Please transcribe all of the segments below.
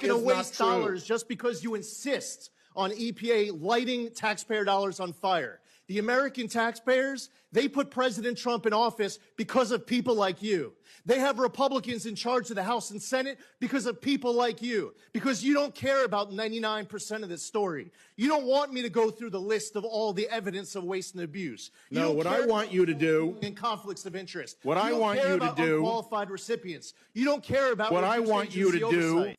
not going to waste dollars just because you insist on EPA lighting taxpayer dollars on fire. The American taxpayers, they put President Trump in office because of people like you. They have Republicans in charge of the House and Senate because of people like you, because you don't care about 99% of this story. You don't want me to go through the list of all the evidence of waste and abuse. No, what I want you to do, in conflicts of interest. What I want you to do, unqualified recipients. You don't care about what I want you to do.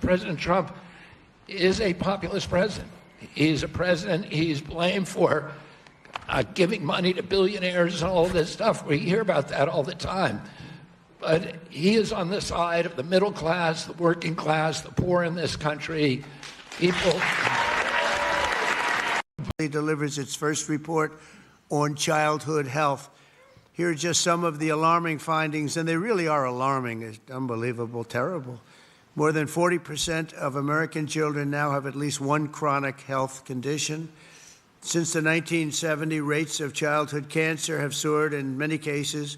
President Trump is a populist president. He's a president. He's blamed for giving money to billionaires and all this stuff. We hear about that all the time. But he is on the side of the middle class, the working class, the poor in this country. People. It delivers its first report on childhood health. Here are just some of the alarming findings, and they really are alarming. It's unbelievable, terrible. More than 40% of American children now have at least one chronic health condition. Since the 1970s, rates of childhood cancer have soared in many cases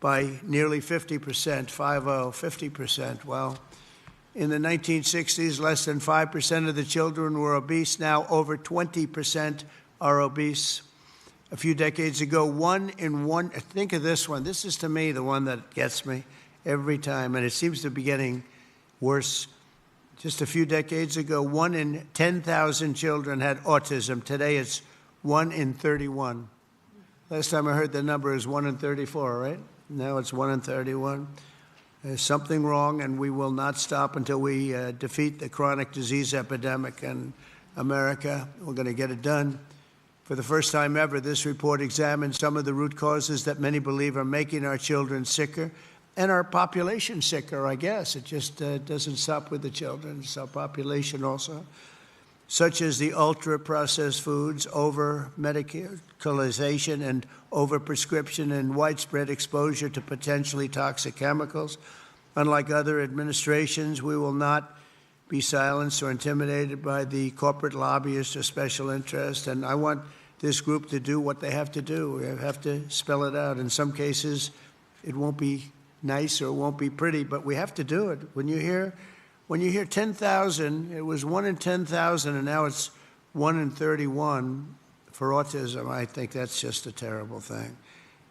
by nearly 50%, 50%. Well, in the 1960s, less than 5% of the children were obese. Now over 20% are obese. A few decades ago, 1 in 1, think of this one. This is, to me, the one that gets me every time, and it seems to be getting worse. Just a few decades ago, 1 in 10,000 children had autism. Today, it's 1 in 31. Last time I heard the number is 1 in 34, right? Now it's 1 in 31. There's something wrong, and we will not stop until we defeat the chronic disease epidemic in America. We're going to get it done. For the first time ever, this report examines some of the root causes that many believe are making our children sicker and our population sicker, I guess. It just doesn't stop with the children. It's our population also, such as the ultra-processed foods, over-medicalization and over-prescription and widespread exposure to potentially toxic chemicals. Unlike other administrations, we will not be silenced or intimidated by the corporate lobbyists or special interests. And I want this group to do what they have to do. We have to spell it out. In some cases, it won't be nice or it won't be pretty, but we have to do it. When you hear 10,000, it was 1 in 10,000, and now it's 1 in 31 for autism. I think that's just a terrible thing.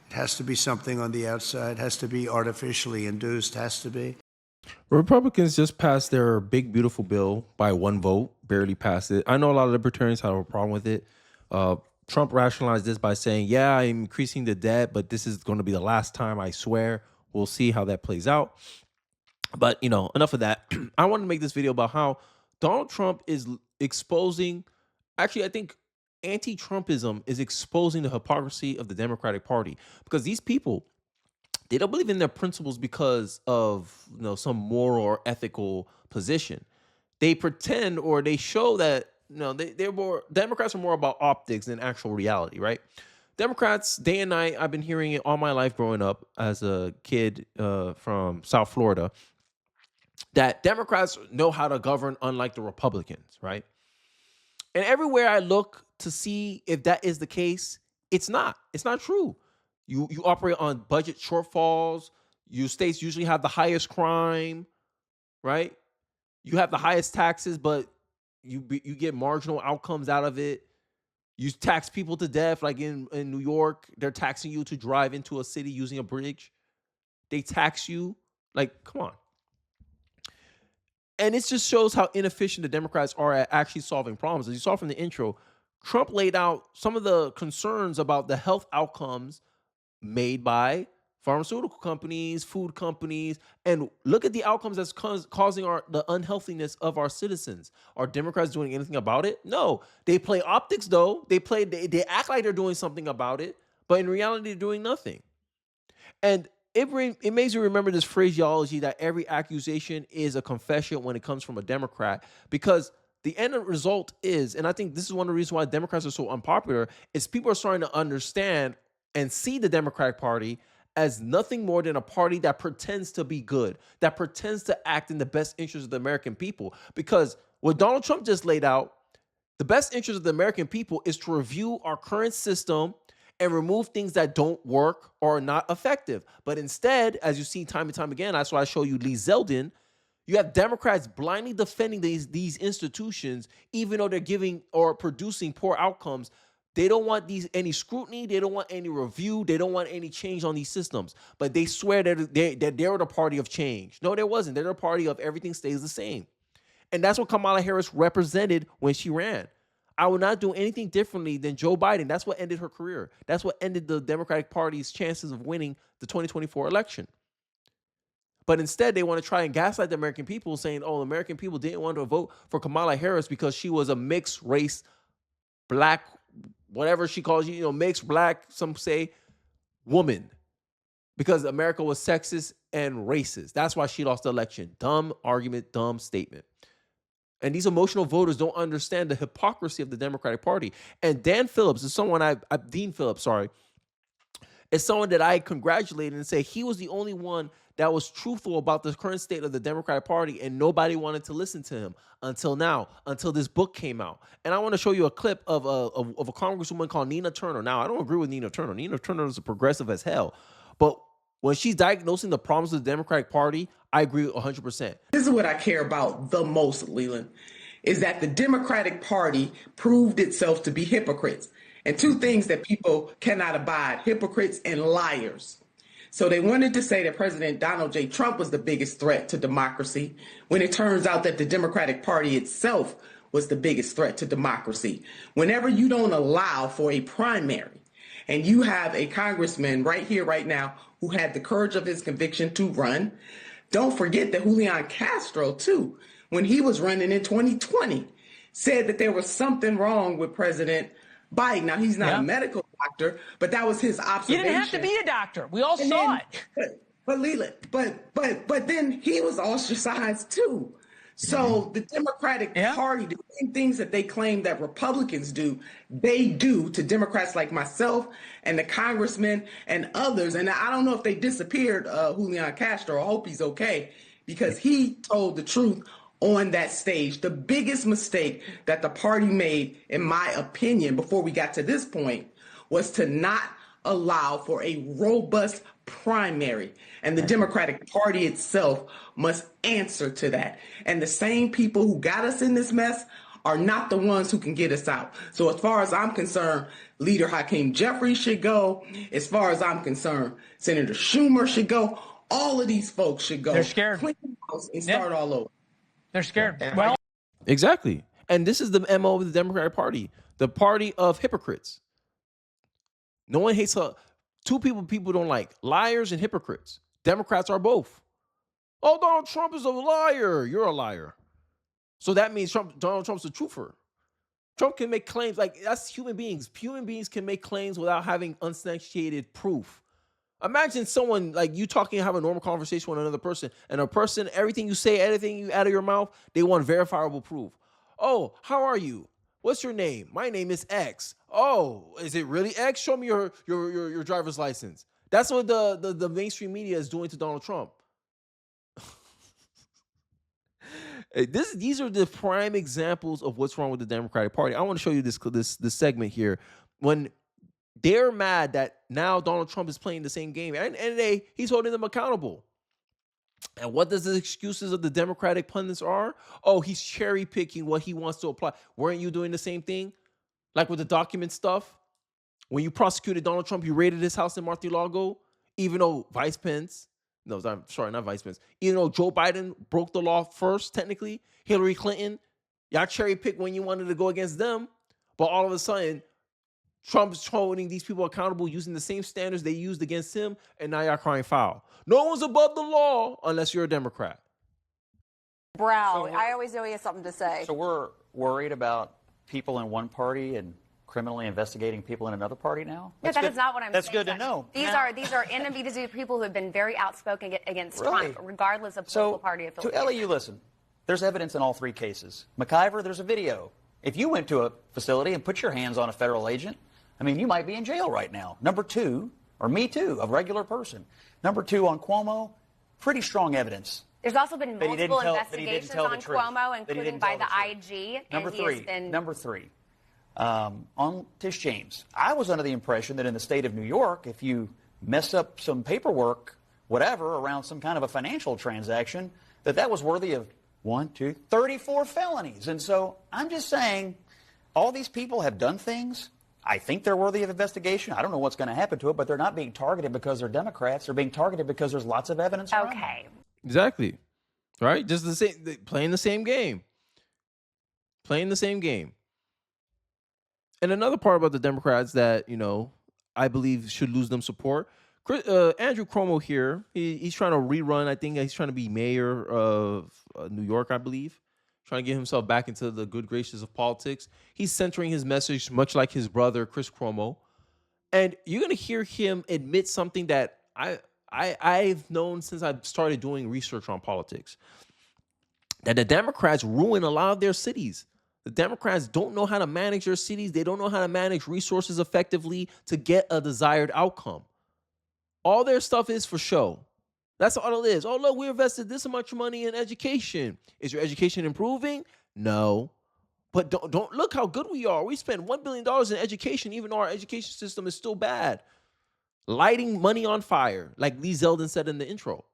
It has to be something on the outside. It has to be artificially induced. Has to be. Republicans just passed their big, beautiful bill by 1 vote, barely passed it. I know a lot of libertarians have a problem with it. Trump rationalized this by saying, yeah, I'm increasing the debt, but this is going to be the last time, I swear. We'll see how that plays out. But, enough of that. I want to make this video about how Donald Trump is exposing, actually, I think anti-Trumpism is exposing the hypocrisy of the Democratic Party. Because these people, they don't believe in their principles because of some moral or ethical position. They pretend, or they show that Democrats are more about optics than actual reality, right? Democrats, day and night, I've been hearing it all my life growing up as a kid from South Florida, that Democrats know how to govern unlike the Republicans, right? And everywhere I look to see if that is the case, it's not. It's not true. You operate on budget shortfalls. Your states usually have the highest crime, right? You have the highest taxes, but you get marginal outcomes out of it. You tax people to death, like in New York, they're taxing you to drive into a city using a bridge. They tax you. Like, come on. And it just shows how inefficient the Democrats are at actually solving problems. As you saw from the intro, Trump laid out some of the concerns about the health outcomes made by pharmaceutical companies, food companies, and look at the outcomes that's causing the unhealthiness of our citizens. Are Democrats doing anything about it? No. They play optics, though. They act like they're doing something about it, but in reality, they're doing nothing. And it makes you remember this phraseology that every accusation is a confession when it comes from a Democrat, because the end result is, and I think this is one of the reasons why Democrats are so unpopular, is people are starting to understand and see the Democratic Party as nothing more than a party that pretends to be good, that pretends to act in the best interest of the American people. Because what Donald Trump just laid out, the best interest of the American people is to review our current system and remove things that don't work or are not effective. But instead, as you see time and time again, that's why I show you Lee Zeldin, You have Democrats blindly defending these institutions, even though they're giving or producing poor outcomes. They don't want any scrutiny. They don't want any review. They don't want any change on these systems. But they swear that they're the party of change. No, there wasn't. They're the party of everything stays the same. And that's what Kamala Harris represented when she ran. I would not do anything differently than Joe Biden. That's what ended her career. That's what ended the Democratic Party's chances of winning the 2024 election. But instead, they want to try and gaslight the American people, saying, oh, American people didn't want to vote for Kamala Harris because she was a mixed race, black, whatever she calls you, mixed black, some say, woman. Because America was sexist and racist. That's why she lost the election. Dumb argument, dumb statement. And these emotional voters don't understand the hypocrisy of the Democratic Party. And Dean Phillips is someone is someone that I congratulated and say he was the only one that was truthful about the current state of the Democratic Party, and nobody wanted to listen to him until now, until this book came out. And I want to show you a clip of a congresswoman called Nina Turner. Now, I don't agree with Nina Turner. Nina Turner is a progressive as hell. But when she's diagnosing the problems of the Democratic Party, I agree 100%. This is what I care about the most, Leland, is that the Democratic Party proved itself to be hypocrites. And two things that people cannot abide, hypocrites and liars. So they wanted to say that President Donald J. Trump was the biggest threat to democracy, when it turns out that the Democratic Party itself was the biggest threat to democracy. Whenever you don't allow for a primary, and you have a congressman right here, right now, who had the courage of his conviction to run, don't forget that Julian Castro, too, when he was running in 2020, said that there was something wrong with President Biden. Now, he's not a medical doctor, but that was his observation. You didn't have to be a doctor. We all saw it. But Leland, but then he was ostracized too. So the Democratic Party, the same things that they claim that Republicans do, they do to Democrats like myself and the congressmen and others. And I don't know if they disappeared Julian Castro. I hope he's okay, because he told the truth on that stage. The biggest mistake that the party made, in my opinion, before we got to this point, was to not allow for a robust primary. And the Democratic Party itself must answer to that. And the same people who got us in this mess are not the ones who can get us out. So as far as I'm concerned, Leader Hakeem Jeffries should go. As far as I'm concerned, Senator Schumer should go. All of these folks should go. They're scared. Clean the house and start all over. They're scared. Well, exactly. And this is the MO of the Democratic Party, the party of hypocrites. No one hates two people don't like, liars and hypocrites. Democrats are both. Oh, Donald Trump is a liar. You're a liar. So that means Donald Trump's a truther. Trump can make claims, like, that's human beings. Human beings can make claims without having unsubstantiated proof. Imagine someone like you talking, have a normal conversation with another person, and a person, everything you say, anything you out of your mouth, they want verifiable proof. Oh, how are you? What's your name? My name is X. Oh, is it really X? Show me your driver's license. That's what the mainstream media is doing to Donald Trump. These are the prime examples of what's wrong with the Democratic Party. I want to show you this segment here. When they're mad that now Donald Trump is playing the same game, and he's holding them accountable. And what does the excuses of the Democratic pundits are? Oh, he's cherry picking what he wants to apply. Weren't you doing the same thing? Like with the document stuff? When you prosecuted Donald Trump, you raided his house in Mar-a-Lago, even though even though Joe Biden broke the law first, technically, Hillary Clinton, y'all cherry picked when you wanted to go against them, but all of a sudden, Trump's holding these people accountable using the same standards they used against him, and now y'all crying foul. No one's above the law unless you're a Democrat. Brow, I always know he has something to say. So we're worried about people in one party and criminally investigating people in another party now? No, that is not what I'm saying. That's good to know. These are enemies. These are people who have been very outspoken against Trump, regardless of political party affiliation. To Ellie, you listen. There's evidence in all three cases. McIver, there's a video. If you went to a facility and put your hands on a federal agent, I mean, you might be in jail right now. Number two, or me too, a regular person. Number two, on Cuomo, pretty strong evidence. There's also been multiple investigations on Cuomo, including by the IG. Number three. On Tish James, I was under the impression that in the state of New York, if you mess up some paperwork, whatever, around some kind of a financial transaction, that was worthy of 34 felonies. And so I'm just saying, all these people have done things. I think they're worthy of investigation. I don't know what's going to happen to it, but they're not being targeted because they're Democrats. They're being targeted because there's lots of evidence. Okay. Exactly. Right? Just the same, playing the same game. Playing the same game. And another part about the Democrats that, I believe should lose them support. Andrew Cuomo here, he's trying to rerun. I think he's trying to be mayor of New York, I believe. Trying to get himself back into the good graces of politics. He's centering his message much like his brother, Chris Cuomo. And you're going to hear him admit something that I've known since I started doing research on politics. That the Democrats ruin a lot of their cities. The Democrats don't know how to manage their cities. They don't know how to manage resources effectively to get a desired outcome. All their stuff is for show. That's all it is. Oh, look, we invested this much money in education. Is your education improving? No. But don't look how good we are. We spend $1 billion in education, even though our education system is still bad. Lighting money on fire, like Lee Zeldin said in the intro.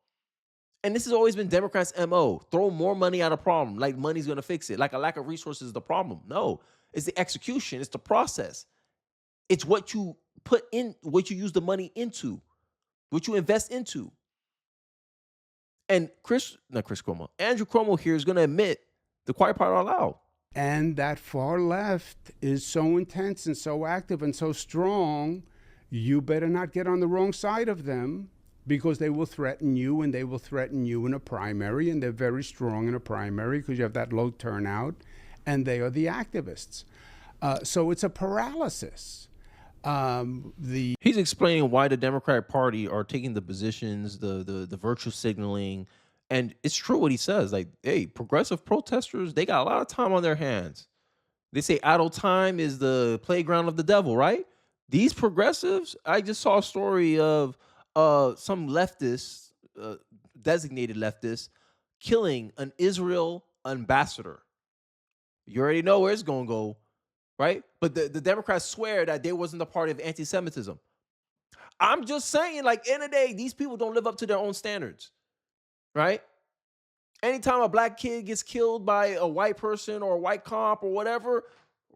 And this has always been Democrats' MO. Throw more money at a problem, like money's going to fix it. Like a lack of resources is the problem. No, it's the execution. It's the process. It's what you put in, what you use the money into, what you invest into. And Andrew Cuomo here is going to admit the quiet part out loud. And that far left is so intense and so active and so strong, you better not get on the wrong side of them, because they will threaten you, and they will threaten you in a primary, and they're very strong in a primary because you have that low turnout, and they are the activists. So it's a paralysis. He's explaining why the Democratic Party are taking the positions, the virtue signaling, and it's true what he says. Like, hey, progressive protesters, they got a lot of time on their hands. They say idle time is the playground of the devil, right? These progressives, I just saw a story of some leftists, designated leftists, killing an Israel ambassador. You already know where it's going to go, right? But the Democrats swear that they wasn't a part of anti-Semitism. I'm just saying, like, end of the day, these people don't live up to their own standards, right? Anytime a black kid gets killed by a white person or a white cop or whatever,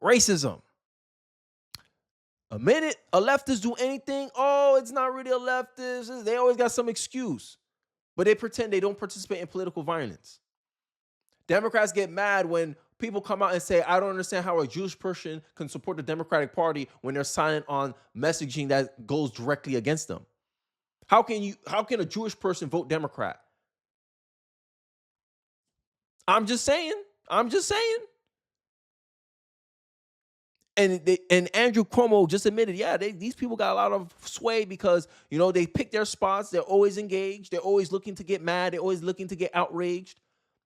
racism. A minute a leftist do anything, oh, it's not really a leftist. They always got some excuse. But they pretend they don't participate in political violence. Democrats get mad when people come out and say, I don't understand how a Jewish person can support the Democratic Party when they're silent on messaging that goes directly against them. How can a Jewish person vote Democrat? I'm just saying. And Andrew Cuomo just admitted, yeah, these people got a lot of sway because, they pick their spots. They're always engaged. They're always looking to get mad. They're always looking to get outraged.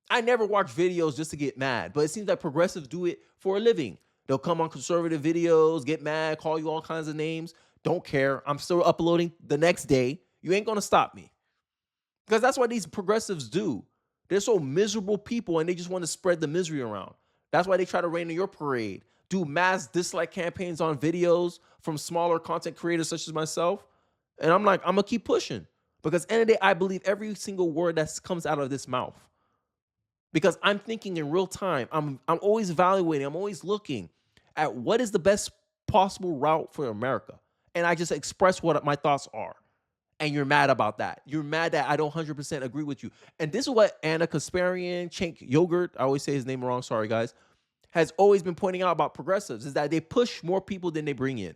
I never watch videos just to get mad, but it seems like progressives do it for a living. They'll come on conservative videos, get mad, call you all kinds of names. Don't care. I'm still uploading the next day. You ain't going to stop me. Because that's what these progressives do. They're so miserable people, and they just want to spread the misery around. That's why they try to rain on your parade. Do mass dislike campaigns on videos from smaller content creators such as myself. And I'm like, I'm going to keep pushing. Because at the end of the day, I believe every single word that comes out of this mouth. Because I'm thinking in real time. I'm always evaluating. I'm always looking at what is the best possible route for America. And I just express what my thoughts are. And you're mad about that. You're mad that I don't 100% agree with you. And this is what Anna Kasparian, Cenk Yogurt, I always say his name wrong, sorry guys, has always been pointing out about progressives, is that they push more people than they bring in.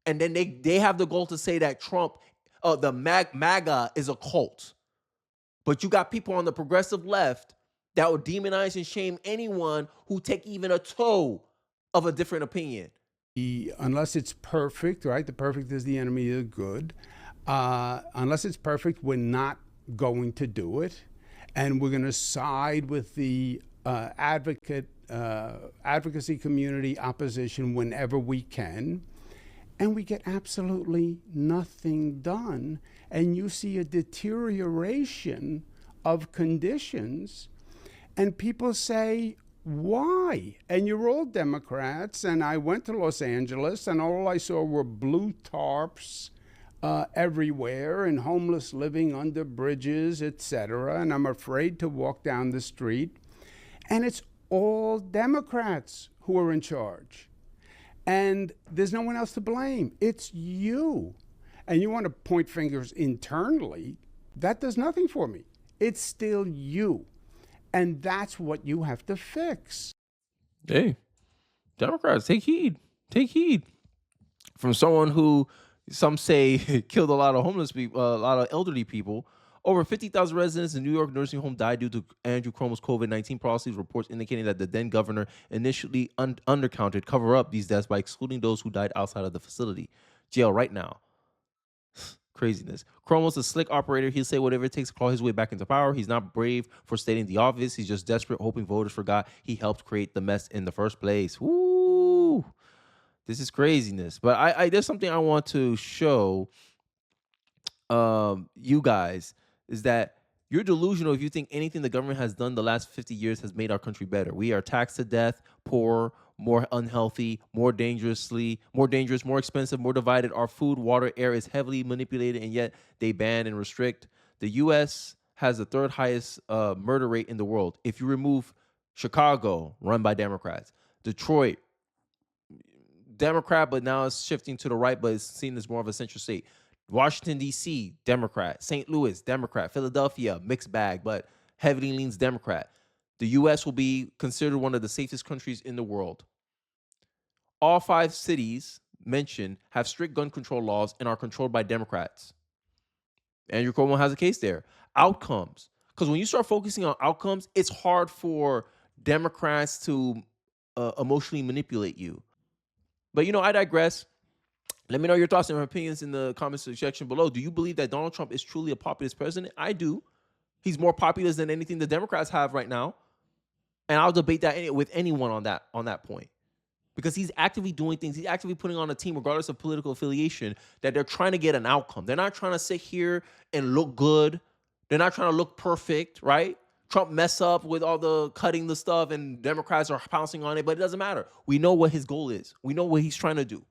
And then they have the goal to say that Trump, the MAGA is a cult. But you got people on the progressive left that will demonize and shame anyone who take even a toe of a different opinion. Unless it's perfect, right? The perfect is the enemy of the good. Unless it's perfect, we're not going to do it. And we're going to side with the advocacy community opposition whenever we can. And we get absolutely nothing done. And you see a deterioration of conditions. And people say, why? And you're all Democrats. And I went to Los Angeles, and all I saw were blue tarps everywhere, and homeless living under bridges, etc. And I'm afraid to walk down the street. And it's all Democrats who are in charge. And there's no one else to blame. It's you. And you want to point fingers internally, that does nothing for me. It's still you. And that's what you have to fix. Hey, Democrats, take heed. Take heed. From someone who some say killed a lot of homeless people, a lot of elderly people. Over 50,000 residents in New York nursing home died due to Andrew Cuomo's COVID-19 policies, reports indicating that the then governor initially undercounted, cover up these deaths by excluding those who died outside of the facility. Jail right now. Craziness. Cuomo's a slick operator. He'll say whatever it takes to claw his way back into power. He's not brave for stating the obvious. He's just desperate, hoping voters forgot he helped create the mess in the first place. Woo! This is craziness. But I there's something I want to show you guys, is that you're delusional if you think anything the government has done the last 50 years has made our country better. We are taxed to death, poor, more unhealthy, more dangerous, more expensive, more divided. Our food, water, air is heavily manipulated, and yet they ban and restrict. The U.S. has the third highest murder rate in the world. If you remove Chicago, run by Democrats, Detroit, Democrat, but now it's shifting to the right, but it's seen as more of a central state. Washington, D.C., Democrat. St. Louis, Democrat. Philadelphia, mixed bag, but heavily leans Democrat. The U.S. will be considered one of the safest countries in the world. All 5 cities mentioned have strict gun control laws and are controlled by Democrats. Andrew Cuomo has a case there. Outcomes. Because when you start focusing on outcomes, it's hard for Democrats to emotionally manipulate you. But, I digress. Let me know your thoughts and opinions in the comments section below. Do you believe that Donald Trump is truly a populist president? I do. He's more populist than anything the Democrats have right now. And I'll debate that with anyone on that point. Because he's actively doing things. He's actively putting on a team, regardless of political affiliation, that they're trying to get an outcome. They're not trying to sit here and look good. They're not trying to look perfect, right? Trump mess up with all the cutting the stuff and Democrats are pouncing on it, but it doesn't matter. We know what his goal is. We know what he's trying to do.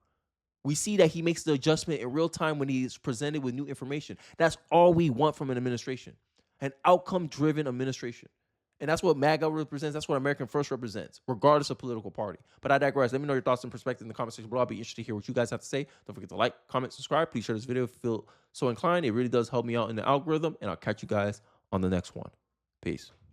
We see that he makes the adjustment in real time when he is presented with new information. That's all we want from an administration, an outcome-driven administration. And that's what MAGA represents. That's what American First represents, regardless of political party. But I digress. Let me know your thoughts and perspective in the comment section below. I'll be interested to hear what you guys have to say. Don't forget to like, comment, subscribe. Please share this video if you feel so inclined. It really does help me out in the algorithm. And I'll catch you guys on the next one. Peace.